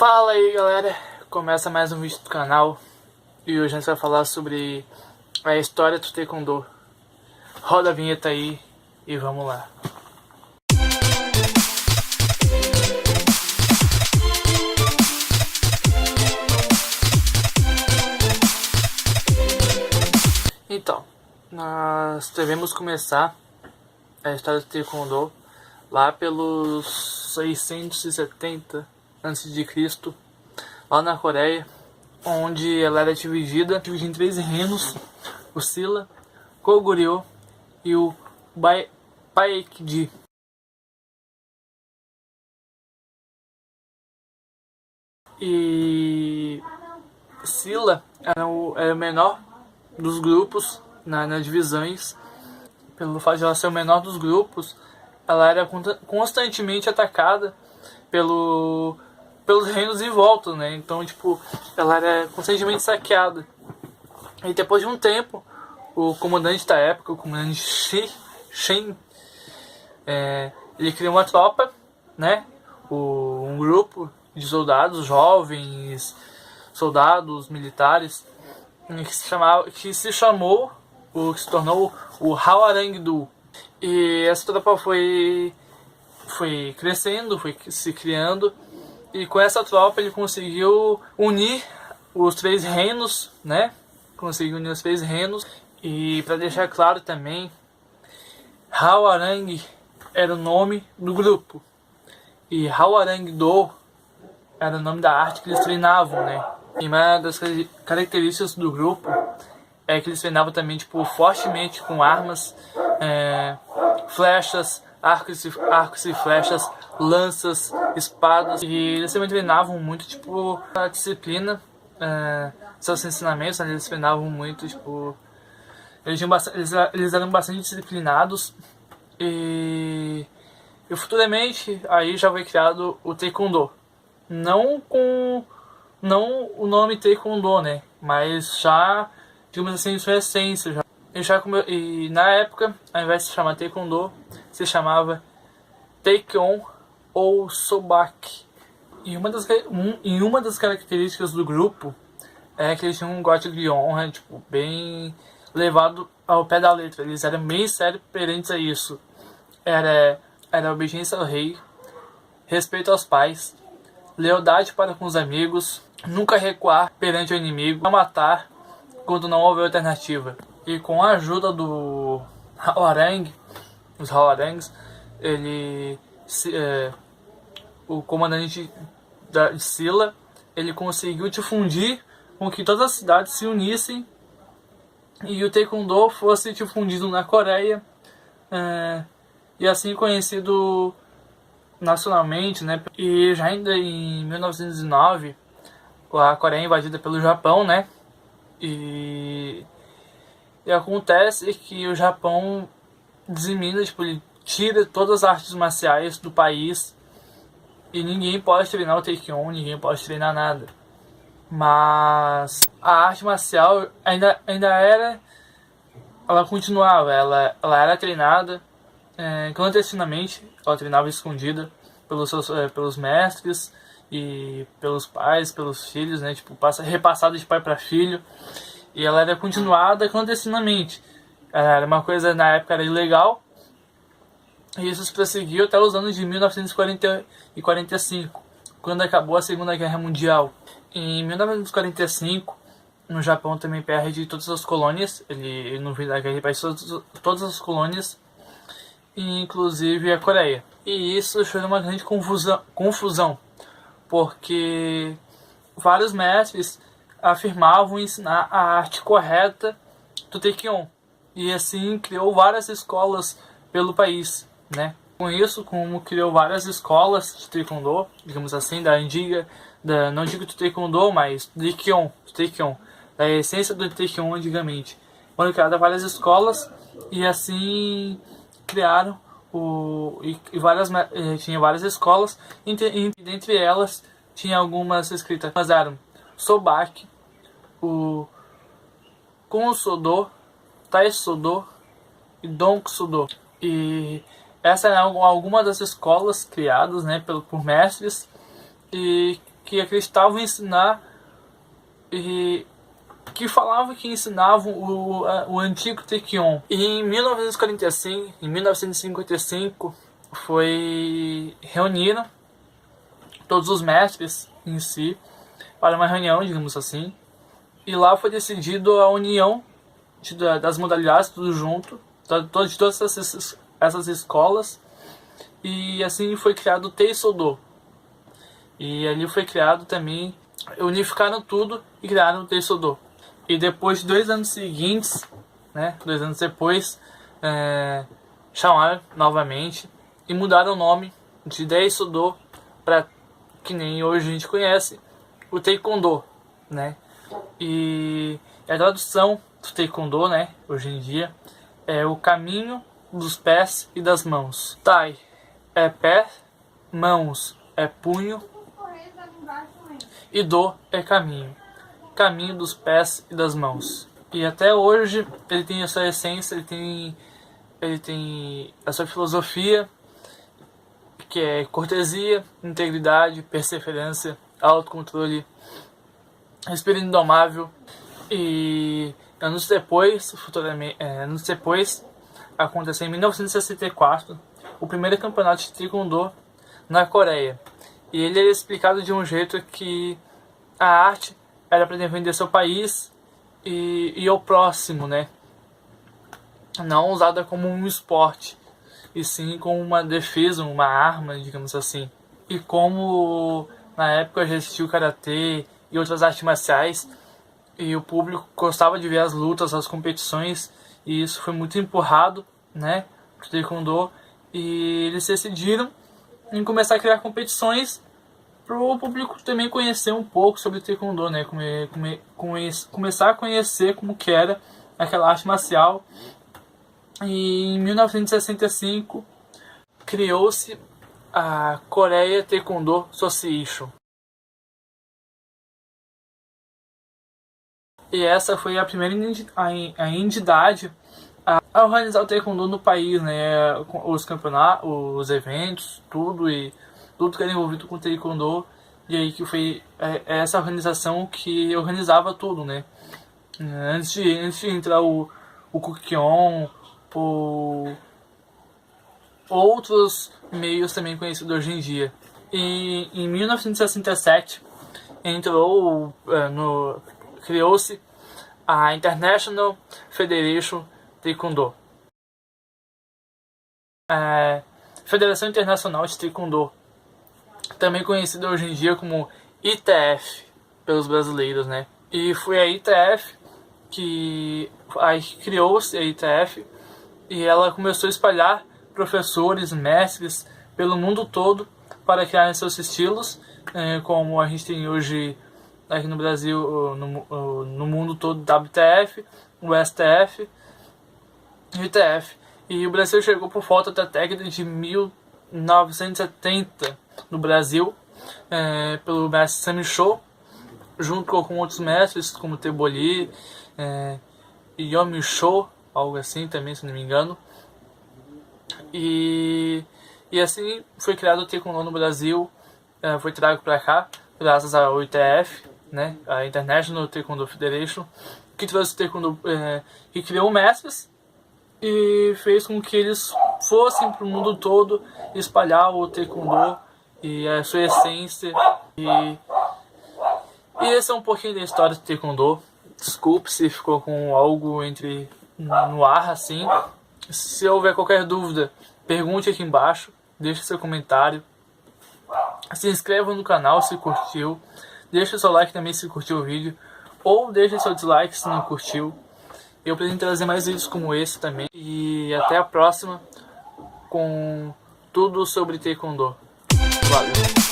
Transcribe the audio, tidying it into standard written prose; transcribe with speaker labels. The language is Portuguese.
Speaker 1: Fala aí galera, começa mais um vídeo do canal e hoje a gente vai falar sobre a história do Taekwondo. Roda a vinheta aí e vamos lá. Então, nós devemos começar a história do Taekwondo lá pelos 670 a.C., lá na Coreia, onde ela era dividida em três reinos: o Silla, Goguryeo e o Baekje. E Silla era o menor dos grupos nas divisões. Pelo fato de ela ser o menor dos grupos, ela era constantemente atacada pelos reinos em volta, né? Então, ela era constantemente saqueada. E depois de um tempo, o comandante da época, o comandante Shen, ele criou uma tropa, né? Um grupo de soldados jovens, soldados militares, que se tornou o Hwarang-do. E essa tropa foi crescendo, foi se criando, e com essa tropa ele conseguiu unir os três reinos, né? Conseguiu unir os três reinos. E para deixar claro também, Hwarang era o nome do grupo e Hwarang-do era o nome da arte que eles treinavam, né? E uma das características do grupo é que eles treinavam também fortemente com armas, flechas, arcos e flechas, lanças, espadas. E eles também treinavam muito, a disciplina, seus ensinamentos, né? Eles treinavam muito, eles eram bastante disciplinados. E futuramente aí já foi criado o Taekwondo. Não o nome Taekwondo, né? Mas já, digamos assim, sua essência. E na época, ao invés de se chamar Taekwondo, se chamava Taekyon ou Sobak. E uma das características do grupo é que eles tinham um código de honra, bem levado ao pé da letra. Eles eram bem sérios perante a isso. Era obediência ao rei, respeito aos pais, lealdade para com os amigos, nunca recuar perante o inimigo, não matar quando não houver alternativa. E com a ajuda do Hwarang, os Hwarangs, o comandante de Silla, ele conseguiu difundir com que todas as cidades se unissem e o Taekwondo fosse difundido na Coreia, e assim conhecido nacionalmente, né? E já ainda em 1909, a Coreia é invadida pelo Japão, né? E acontece que o Japão dizimina, ele tira todas as artes marciais do país e ninguém pode treinar o Taekwondo, ninguém pode treinar nada. Mas a arte marcial ela continuava, ela era treinada clandestinamente, ela treinava escondida pelos mestres e pelos pais, pelos filhos, né? Repassada de pai para filho. E ela era continuada clandestinamente. Era uma coisa, na época, era ilegal. E isso se prosseguiu até os anos de 1945, quando acabou a Segunda Guerra Mundial. Em 1945, no Japão também perde todas as colônias. Ele no fim da guerra ele perde todas as colônias, inclusive a Coreia. E isso foi uma grande confusão, porque vários mestres afirmavam ensinar a arte correta do Taekwondo, e assim criou várias escolas pelo país, né? Com isso, como criou várias escolas de Taekwondo, digamos assim, não digo do Taekwondo, mas do Taekwondo, da essência do Taekwondo antigamente. Foram criadas várias escolas e assim criaram tinha várias escolas, e dentre elas tinha algumas escritas, mas eram Sobak, o Kunsodo, Taisodo e Donksudo. E essa eram algumas das escolas criadas, né, por mestres, e que acreditavam em ensinar e que falavam que ensinavam o antigo Taekwondo. E em 1955 reuniram todos os mestres em si para uma reunião, digamos assim, e lá foi decidido a união das modalidades, tudo junto, de todas essas escolas, e assim foi criado o Teisodo. E ali foi criado também, unificaram tudo e criaram o Teisodo. E depois de 2 anos seguintes, né, 2 anos depois, chamaram novamente e mudaram o nome de Teisodo para, que nem hoje a gente conhece, o Taekwondo, né? E a tradução do Taekwondo, né, hoje em dia, é o caminho dos pés e das mãos. Tai é pé, mãos é punho e do é caminho. Caminho dos pés e das mãos. E até hoje ele tem a sua essência, ele tem a sua filosofia, que é cortesia, integridade, perseverança, autocontrole, espírito indomável. E anos depois, aconteceu em 1964 o primeiro campeonato de Taekwondo na Coreia. E ele era explicado de um jeito que a arte era para defender seu país e o próximo, né? Não usada como um esporte, e sim como uma defesa, uma arma, digamos assim. E como na época já existia o karatê e outras artes marciais, e o público gostava de ver as lutas, as competições, e isso foi muito empurrado, né, pro Taekwondo, e eles decidiram em começar a criar competições para o público também conhecer um pouco sobre o Taekwondo, né, começar a conhecer como que era aquela arte marcial. E em 1965 criou-se a Korea Taekwondo Association. E essa foi a primeira entidade a organizar o Taekwondo no país, né? Os campeonatos, os eventos, tudo que era envolvido com o Taekwondo. E aí que foi essa organização que organizava tudo, né? Antes de entrar o Kukkion, outros meios também conhecidos hoje em dia. E em 1967 criou-se a International Federation Taekwondo, Federação Internacional de Taekwondo, também conhecida hoje em dia como ITF pelos brasileiros, né? E foi a ITF que criou-se a ITF, e ela começou a espalhar professores, mestres pelo mundo todo para criar seus estilos, como a gente tem hoje aqui no Brasil, no mundo todo, WTF, o STF e o ITF. E o Brasil chegou por volta da década de 1970 no Brasil, pelo mestre Sami Show, junto com outros mestres como Teboli, Yomi Show, algo assim também, se não me engano. E assim foi criado o Taekwondo no Brasil, foi trago para cá graças ao ITF, né, a International Taekwondo Federation, que trouxe o Taekwondo, que criou mestres e fez com que eles fossem para o mundo todo espalhar o Taekwondo e a sua essência. E esse é um pouquinho da história do Taekwondo. Desculpe se ficou com algo no ar assim. Se houver qualquer dúvida, pergunte aqui embaixo, deixe seu comentário, se inscreva no canal se curtiu, deixe seu like também se curtiu o vídeo, ou deixe seu dislike se não curtiu. Eu pretendo trazer mais vídeos como esse também, e até a próxima com tudo sobre Taekwondo. Valeu!